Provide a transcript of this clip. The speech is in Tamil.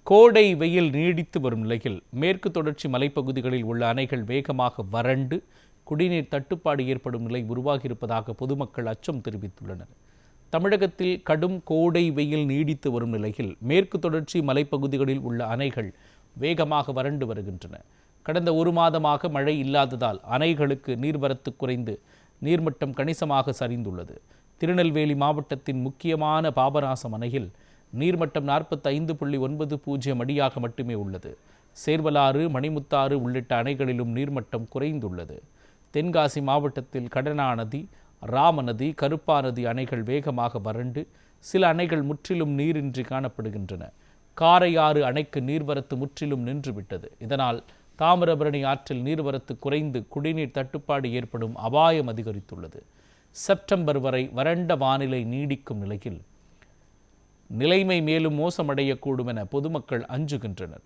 கோடை வெயில் நீடித்து வரும் நிலையில் மேற்கு தொடர்ச்சி மலைப்பகுதிகளில் உள்ள அணைகள் வேகமாக வறண்டு குடிநீர் தட்டுப்பாடு ஏற்படும் நிலை உருவாகியிருப்பதாக பொதுமக்கள் அச்சம் தெரிவித்துள்ளனர். தமிழகத்தில் கடும் கோடை வெயில் நீடித்து வரும் நிலையில் மேற்கு தொடர்ச்சி மலைப்பகுதிகளில் உள்ள அணைகள் வேகமாக வறண்டு வருகின்றன. கடந்த ஒரு மாதமாக மழை இல்லாததால் அணைகளுக்கு நீர்வரத்து குறைந்து நீர்மட்டம் கணிசமாக சரிந்துள்ளது. திருநெல்வேலி மாவட்டத்தின் முக்கியமான பாபநாசம் அணையில் நீர்மட்டம் 45.90 அடியாக மட்டுமே உள்ளது. சேர்வலாறு, மணிமுத்தாறு உள்ளிட்ட அணைகளிலும் நீர்மட்டம் குறைந்துள்ளது. தென்காசி மாவட்டத்தில் கடனா நதி, ராமநதி, கருப்பா நதி அணைகள் வேகமாக வறண்டு சில அணைகள் முற்றிலும் நீரின்றி காணப்படுகின்றன. காரையாறு அணைக்கு நீர்வரத்து முற்றிலும் நின்றுவிட்டது. இதனால் தாமிரபரணி ஆற்றில் நீர்வரத்து குறைந்து குடிநீர் தட்டுப்பாடு ஏற்படும் அபாயம் அதிகரித்துள்ளது. செப்டம்பர் வரை வறண்ட வானிலை நீடிக்கும் நிலையில் நிலைமை மேலும் மோசமடையக்கூடும் என பொதுமக்கள் அஞ்சுகின்றனர்.